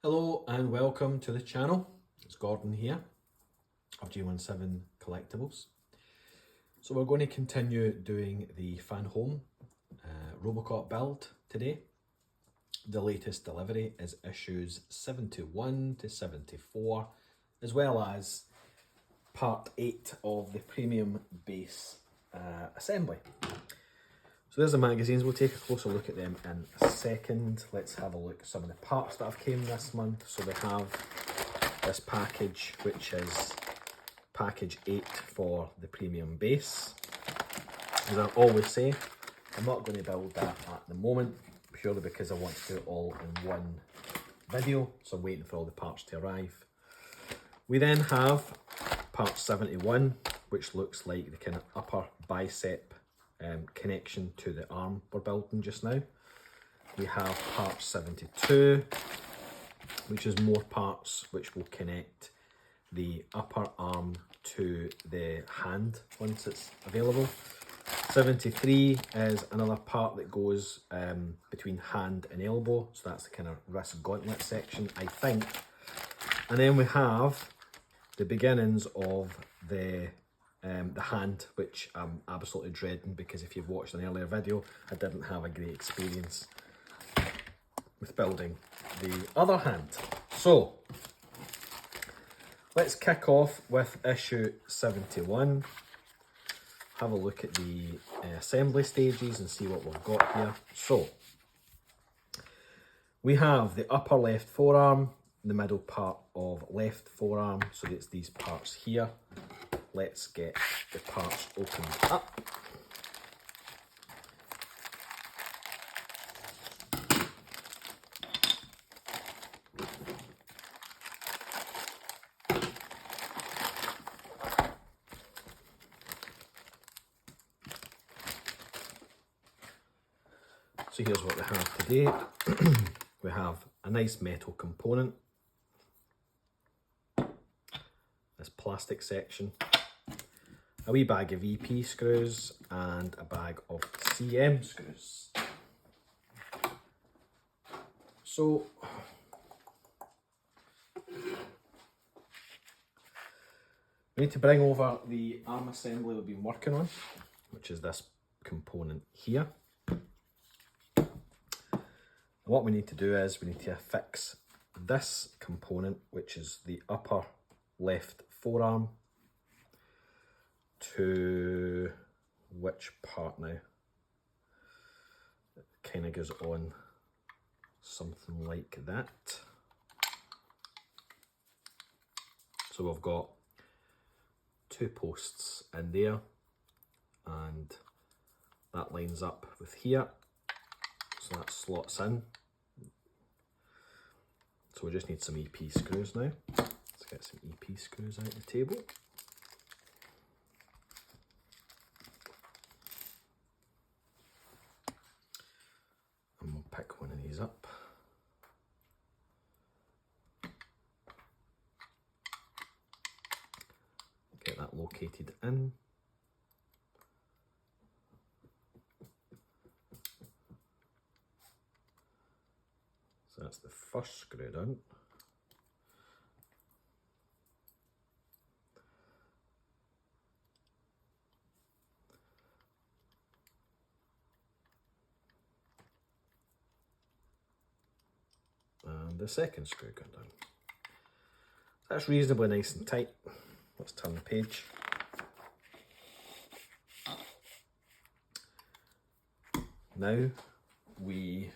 Hello and welcome to the channel. It's Gordon here of G17 Collectibles. So we're going to continue doing the Fanhome Robocop build today. The latest delivery is issues 71 to 74, as well as part 8 of the premium base assembly. So there's the magazines. We'll take a closer look at them in a second. Let's have a look at some of the parts that have came this month. So we have this package, which is package 8 for the premium base. As I always say, I'm not going to build that at the moment, purely because I want to do it all in one video. So I'm waiting for all the parts to arrive. We then have part 71, which looks like the kind of upper bicep connection to the arm we're building just now. We have part 72, which is more parts which will connect the upper arm to the hand once it's available. 73 is another part that goes between hand and elbow, so that's the kind of wrist gauntlet section, I think. And then we have the beginnings of the hand, which I'm absolutely dreading, because if you've watched an earlier video, I didn't have a great experience with building the other hand. So let's kick off with issue 71. Have a look at the assembly stages and see what we've got here. So we have the upper left forearm, the middle part of left forearm, so it's these parts here. Let's get the parts opened up. So here's what we have today. We have a nice metal component, this plastic section, a wee bag of EP screws and a bag of CM screws. So we need to bring over the arm assembly we've been working on, which is this component here. And what we need to do is we need to affix this component, which is the upper left forearm, to which part now? It kind of goes on something like that. So we've got two posts in there, and that lines up with here, so that slots in. So we just need some EP screws now. Let's get some EP screws out of the table. And we'll pick one of these up. Get that located in. So that's the first screw done. And the second screw got done. That's reasonably nice and tight. Let's turn the page. Now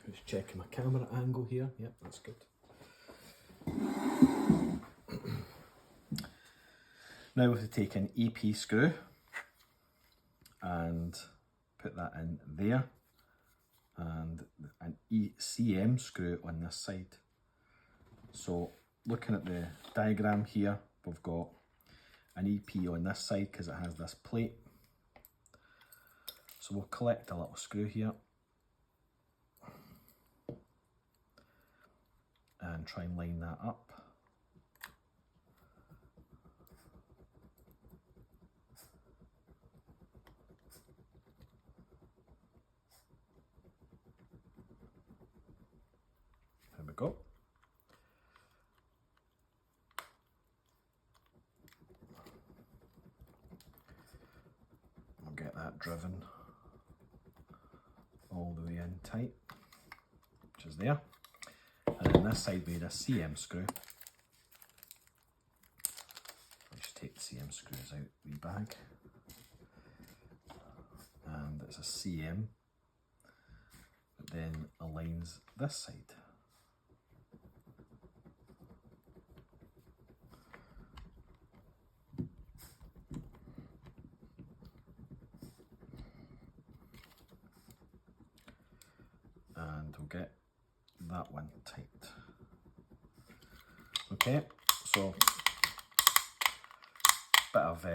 just checking my camera angle here. Yep, that's good. Now we have to take an EP screw and put that in there, and an CM screw on this side. So looking at the diagram here, we've got an EP on this side because it has this plate. So we'll collect a little screw here and try and line that up. There we go. driven all the way in tight, which is there. And then this side we need a CM screw. I'll just take the CM screws out of the bag. And it's a CM that then aligns this side. And we'll get that one tight. Okay, so bit of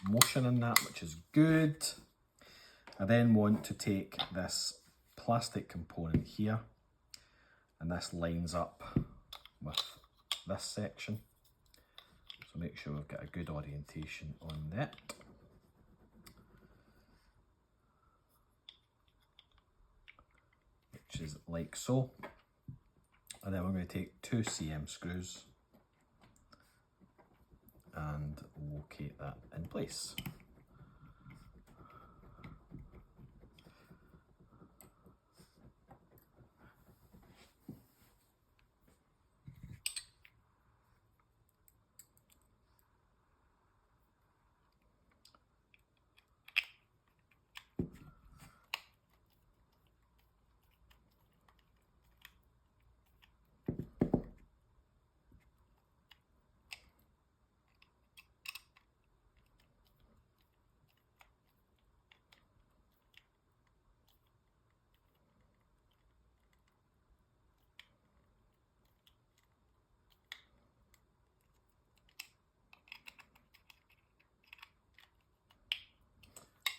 motion in that, which is good. I then want to take this plastic component here, and this lines up with this section. So make sure we've got a good orientation on that. Which is like so. And then we're going to take 2 CM screws and locate that in place.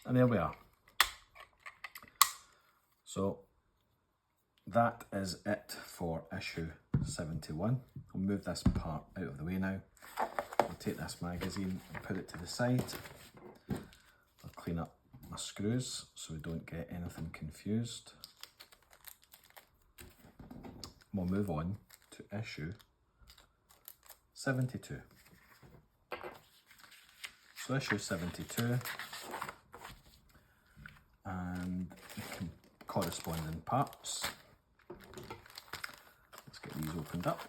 And there we are. So that is it for issue 71. I'll move this part out of the way now. I'll take this magazine and put it to the side. I'll clean up my screws so we don't get anything confused. We'll move on to issue 72. So issue 72, and the corresponding parts. Let's get these opened up.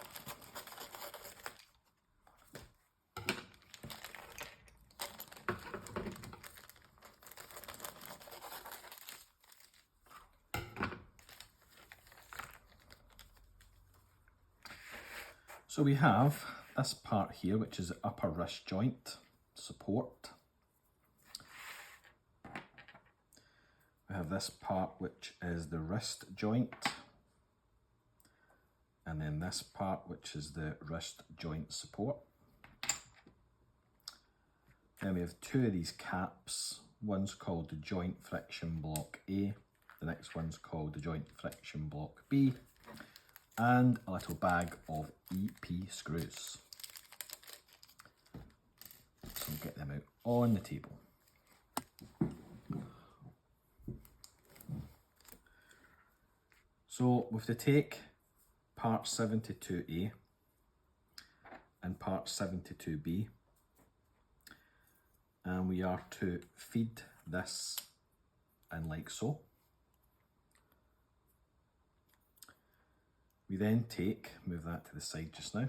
So we have this part here, which is the upper wrist joint support. We have this part, which is the wrist joint. And then this part, which is the wrist joint support. Then we have 2 of these caps. One's called the joint friction block A. The next one's called the joint friction block B. And a little bag of EP screws. So we'll get them out on the table. So we have to take part 72A and part 72B, and we are to feed this in like so. We then take, move that to the side just now,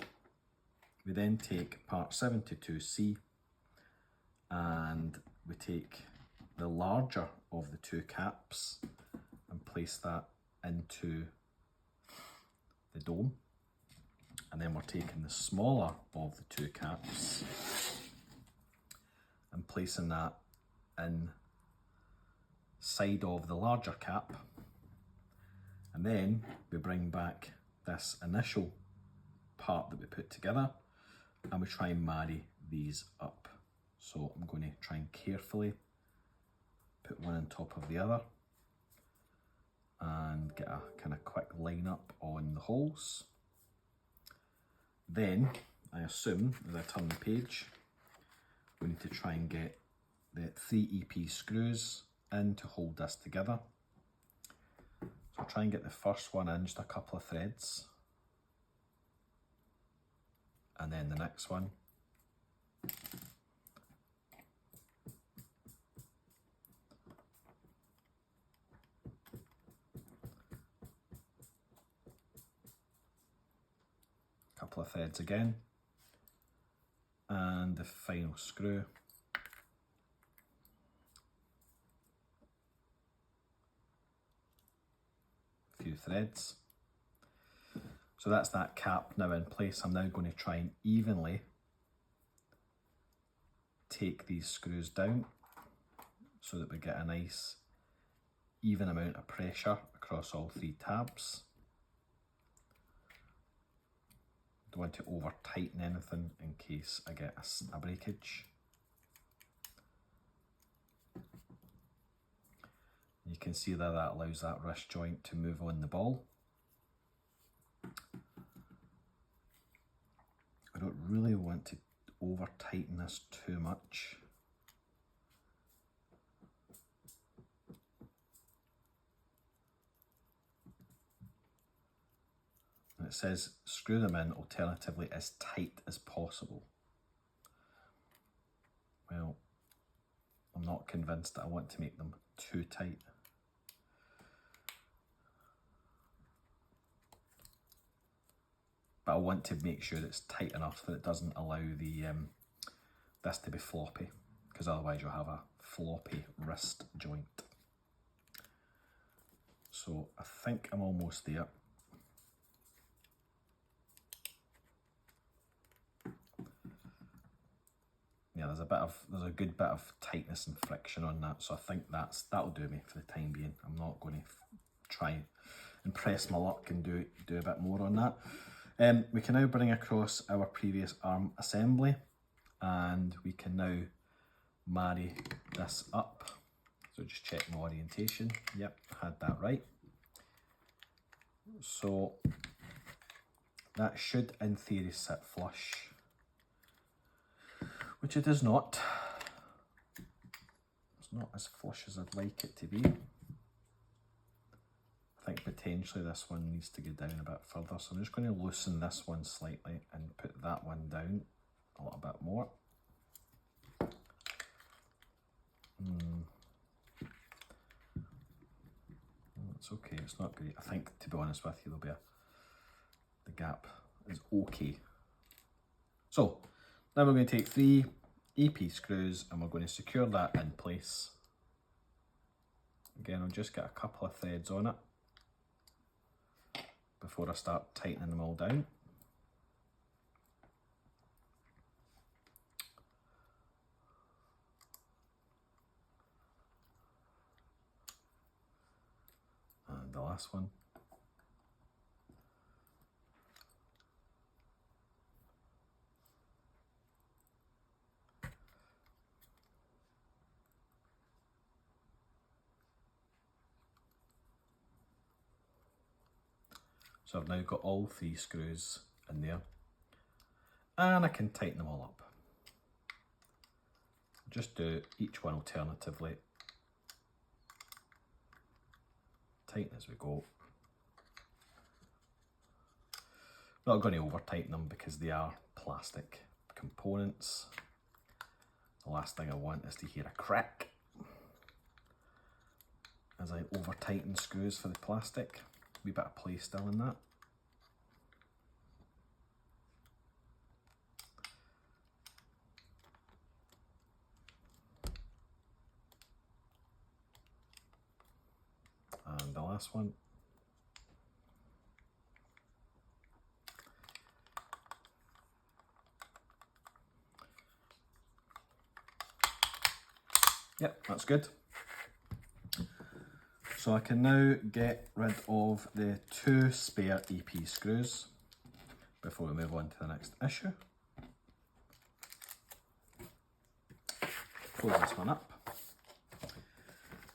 we then take part 72C and we take the larger of the 2 caps and place that into the dome, and then we're taking the smaller of the 2 caps and placing that in side of the larger cap, and then we bring back this initial part that we put together and we try and marry these up. So I'm going to try and carefully put one on top of the other and get a kind of quick line up on the holes. Then I assume as I turn the page, we need to try and get the 3 EP screws in to hold this together. So I'll try and get the first one in, just a couple of threads, and then the next one, couple of threads again, and the final screw. A few threads. So that's that cap now in place. I'm now going to try and evenly take these screws down so that we get a nice even amount of pressure across all 3 tabs. Don't want to over tighten anything in case I get a breakage. You can see that allows that wrist joint to move on the ball. I don't really want to over tighten this too much. And it says screw them in alternatively as tight as possible. Well, I'm not convinced that I want to make them too tight. But I want to make sure it's tight enough that it doesn't allow the this to be floppy, because otherwise you'll have a floppy wrist joint. So I think I'm almost there. Yeah, there's a good bit of tightness and friction on that, so I think that'll do me for the time being. I'm not going to try and press my luck and do a bit more on that. We can now bring across our previous arm assembly, and we can now marry this up. So just check my orientation. Yep, had that right. So that should in theory sit flush, which it is not. It's not as flush as I'd like it to be. I think potentially this one needs to go down a bit further, so I'm just going to loosen this one slightly and put that one down a little bit more. It's okay, it's not great. I think, to be honest with you, the gap is okay. So now we're going to take 3 EP screws and we're going to secure that in place. Again, I'll just get a couple of threads on it before I start tightening them all down. And the last one. So I've now got all 3 screws in there, and I can tighten them all up. Just do each one alternatively. Tighten as we go. Not going to over tighten them because they are plastic components. The last thing I want is to hear a crack as I over tighten screws for the plastic. Wee bit of play still in that. And the last one. Yep, that's good. So I can now get rid of the 2 spare EP screws before we move on to the next issue. Close this one up.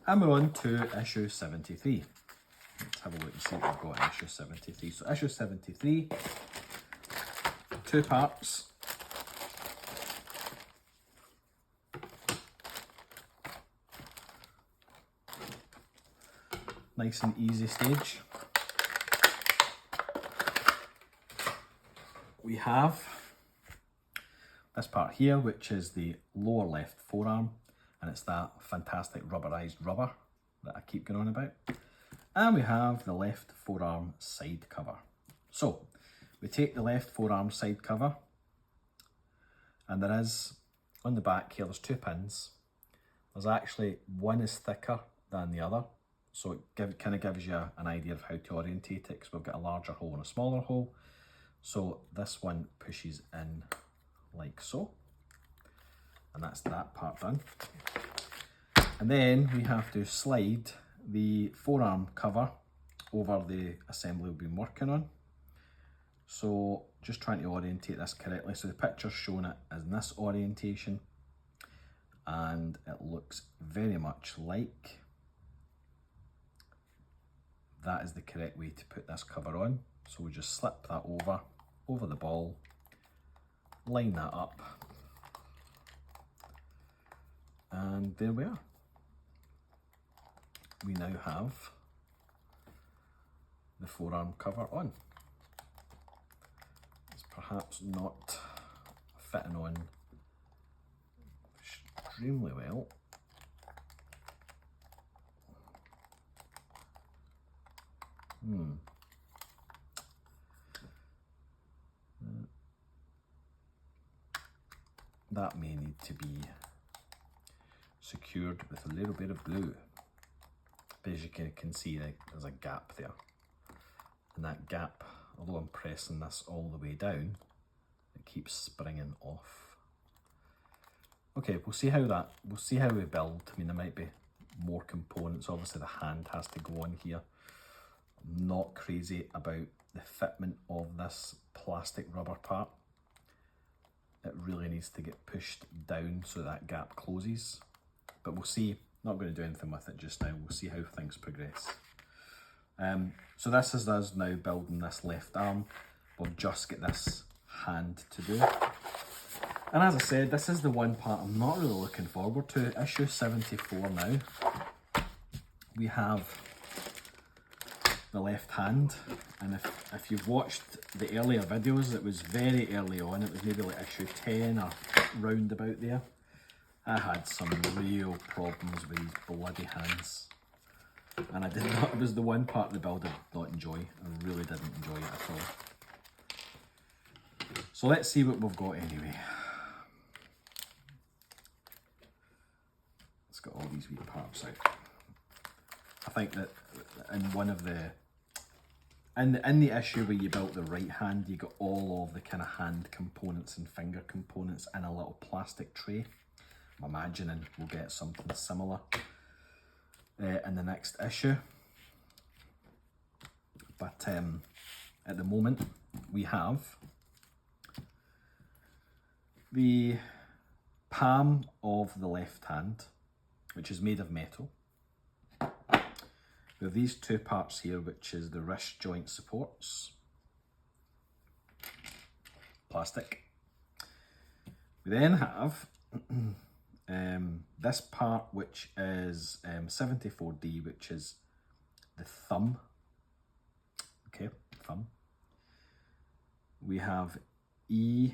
And we're on to issue 73. Let's have a look and see what we've got in issue 73. So issue 73, 2 parts. Nice and easy stage. We have this part here, which is the lower left forearm, and it's that fantastic rubberized rubber that I keep going on about. And we have the left forearm side cover. So we take the left forearm side cover, and there is, on the back here, there's 2 pins. There's actually one is thicker than the other, so it kind of gives you an idea of how to orientate it, because we've got a larger hole and a smaller hole. So this one pushes in like so, and that's that part done. And then we have to slide the forearm cover over the assembly we've been working on. So just trying to orientate this correctly. So the picture's showing it as in this orientation, and it looks very much like that is the correct way to put this cover on. So we just slip that over the ball, line that up, and there we are. We now have the forearm cover on. It's perhaps not fitting on extremely well. That may need to be secured with a little bit of glue. But as you can see, there's a gap there. And that gap, although I'm pressing this all the way down, it keeps springing off. Okay, we'll see how we build. I mean, there might be more components. Obviously the hand has to go on here. I'm not crazy about the fitment of this plastic rubber part. It really needs to get pushed down so that gap closes. But we'll see. Not going to do anything with it just now. We'll see how things progress. So this is us now building this left arm. We'll just get this hand to do. And as I said, this is the one part I'm not really looking forward to. Issue 74 now. We have the left hand, and if you've watched the earlier videos, it was very early on. It was maybe like issue 10 or round about there. I had some real problems with these bloody hands, and I did not. It was the one part of the build I did not enjoy. I really didn't enjoy it at all. So let's see what we've got anyway. Let's get all these wee parts out. I think that in one of the in the issue where you built the right hand, you got all of the kind of hand components and finger components in a little plastic tray. I'm imagining we'll get something similar in the next issue. But at the moment we have the palm of the left hand, which is made of metal. We have these 2 parts here, which is the wrist joint supports, plastic. We then have this part, which is 74D, which is the thumb. Okay, thumb. We have E.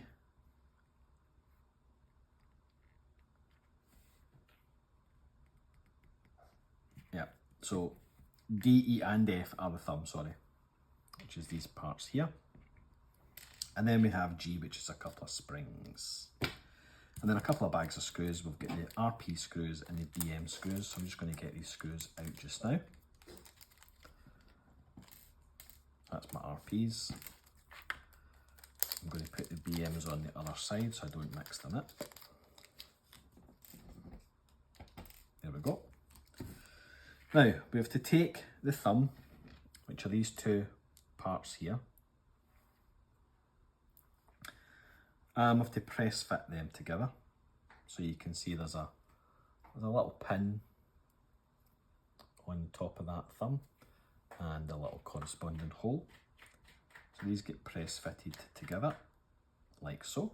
Yeah, so D, E and F are the thumb, sorry, which is these parts here. And then we have G, which is a couple of springs. And then a couple of bags of screws. We've got the RP screws and the BM screws. So I'm just going to get these screws out just now. That's my RPs. I'm going to put the BMs on the other side so I don't mix them up. There we go. Now, we have to take the thumb, which are these 2 parts here. We have to press fit them together. So you can see there's a little pin on top of that thumb and a little corresponding hole. So these get press fitted together like so.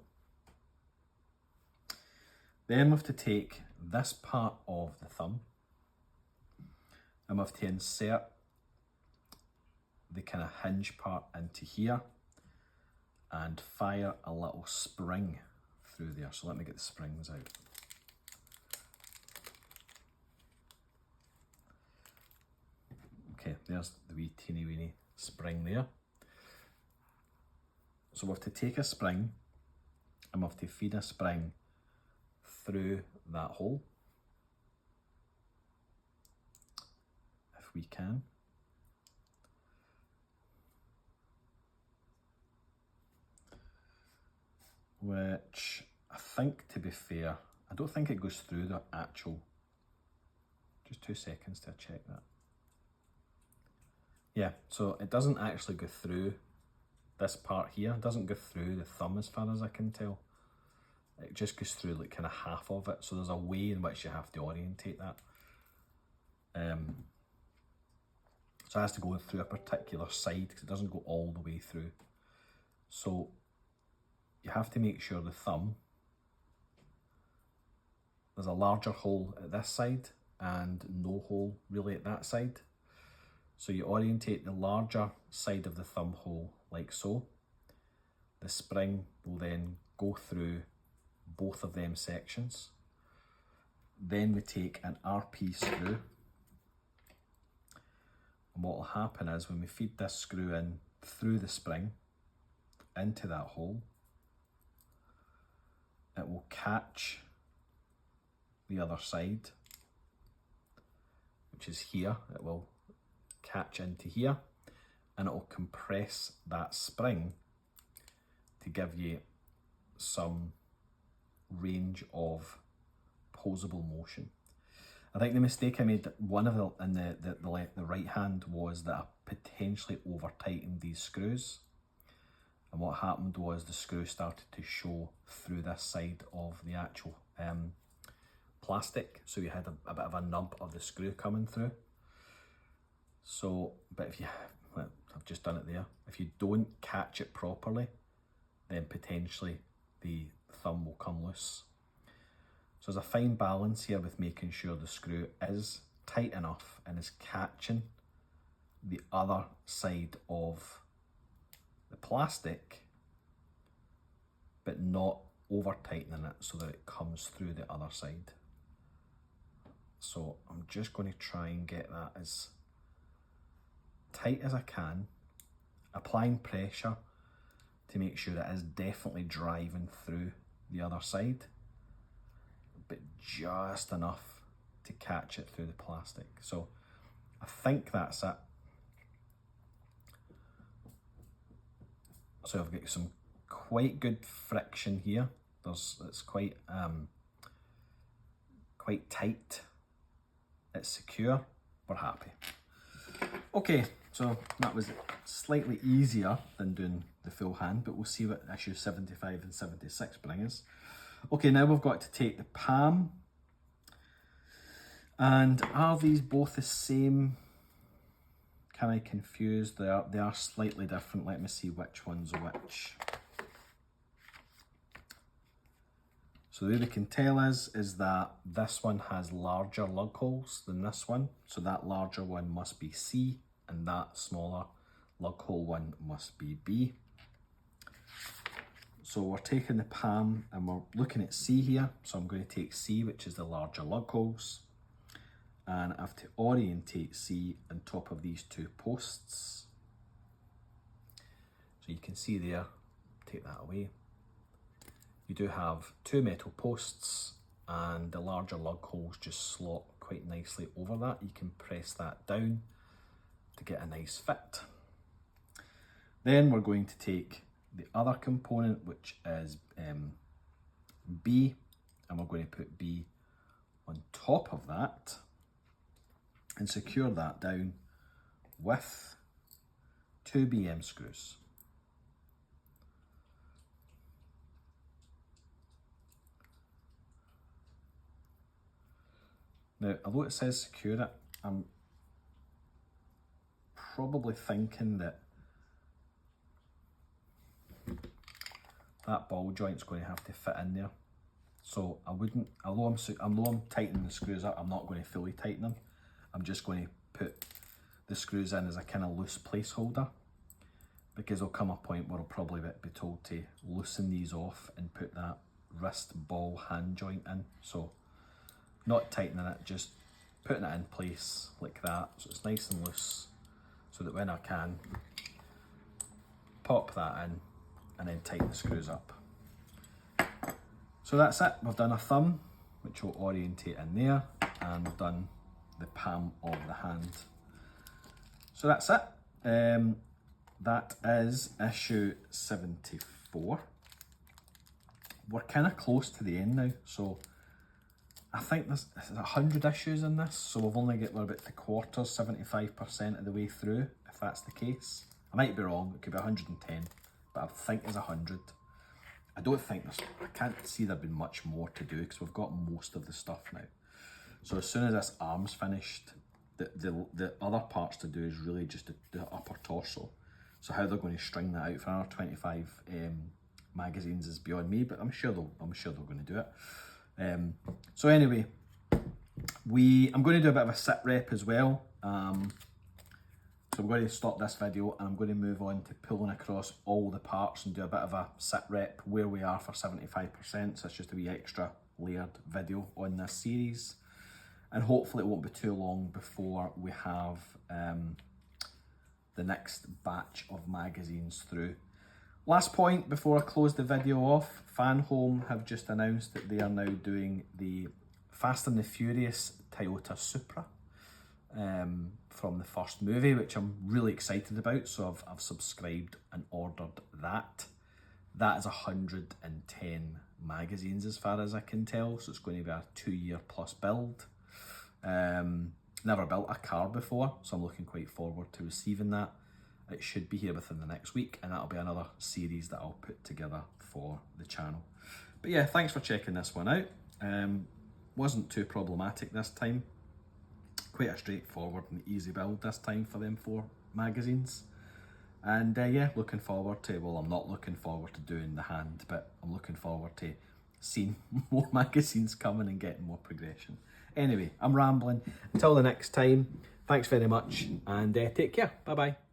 Then we have to take this part of the thumb and we have to insert the kind of hinge part into here and fire a little spring through there. So let me get the springs out. Okay, there's the wee teeny weeny spring there. So we have to take a spring and we have to feed a spring through that hole, if we can. Which I think, to be fair, I don't think it goes through the actual, just 2 seconds to check that. Yeah, so it doesn't actually go through this part here. It doesn't go through the thumb as far as I can tell. It just goes through like kind of half of it. So there's a way in which you have to orientate that. So it has to go through a particular side because it doesn't go all the way through. So you have to make sure the thumb, there's a larger hole at this side and no hole really at that side. So you orientate the larger side of the thumb hole like so. The spring will then go through both of them sections. Then we take an RP screw. And what will happen is when we feed this screw in through the spring into that hole, it will catch the other side, which is here. It will catch into here and it will compress that spring to give you some range of posable motion. I think the mistake I made, one of the right hand, was that I potentially over tightened these screws. And what happened was the screw started to show through this side of the actual plastic. So you had a bit of a nub of the screw coming through. So, but if you, well, I've just done it there. If you don't catch it properly, then potentially the thumb will come loose. So there's a fine balance here with making sure the screw is tight enough and is catching the other side of the plastic, but not over tightening it so that it comes through the other side. So I'm just going to try and get that as tight as I can, applying pressure to make sure that it is definitely driving through the other side, but just enough to catch it through the plastic. So I think that's it. So I've got some quite good friction here. It's quite tight. It's secure. We're happy. Okay, so that was slightly easier than doing the full hand, but we'll see what issue 75 and 76 bring us. Okay, now we've got to take the palm. And are these both the same? Kind of confused. They are slightly different. Let me see which one's which. So the way we can tell is that this one has larger lug holes than this one. So that larger one must be C and that smaller lug hole one must be B. So we're taking the palm and we're looking at C here. So I'm going to take C, which is the larger lug holes. And I have to orientate C on top of these two posts. So you can see there, take that away. You do have two metal posts and the larger lug holes just slot quite nicely over that. You can press that down to get a nice fit. Then we're going to take the other component, which is B, and we're going to put B on top of that and secure that down with 2 BM screws. Now, although it says secure it, I'm probably thinking that that ball joint's going to have to fit in there. So I wouldn't, although I'm tightening the screws up, I'm not going to fully tighten them. I'm just going to put the screws in as a kind of loose placeholder, because there'll come a point where I'll probably be told to loosen these off and put that wrist ball hand joint in. So not tightening it, just putting it in place like that, so it's nice and loose, so that when I can pop that in, and then tighten the screws up. So that's it, we've done a thumb, which will orientate in there, and we've done the palm of the hand. So that's it. That is issue 74. We're kind of close to the end now, so I think there's 100 issues in this, so we've only got, we're about the quarters, 75% of the way through, if that's the case. I might be wrong, it could be 110, but I think it's 100. I don't think I can't see there being much more to do because we've got most of the stuff now. So as soon as this arm's finished, the other parts to do is really just the upper torso. So how they're going to string that out for another 25 magazines is beyond me, but I'm sure they're going to do it. So anyway, I'm going to do a bit of a sit rep as well. So I'm going to stop this video and I'm going to move on to pulling across all the parts and do a bit of a sit rep where we are for 75%. So it's just a wee extra layered video on this series. And hopefully it won't be too long before we have the next batch of magazines through. Last point before I close the video off, Fanhome have just announced that they are now doing the Fast and the Furious Toyota Supra from the first movie, which I'm really excited about. So I've subscribed and ordered that. That is 110 magazines as far as I can tell. So it's going to be a 2-year plus build. Never built a car before, so I'm looking quite forward to receiving that. It should be here within the next week, and that'll be another series that I'll put together for the channel. But yeah, thanks for checking this one out. Wasn't too problematic this time. Quite a straightforward and easy build this time for them 4 magazines. And yeah, looking forward to, well, I'm not looking forward to doing the hand, but I'm looking forward to seeing more magazines coming and getting more progression. Anyway, I'm rambling. Until the next time, thanks very much and take care. Bye bye.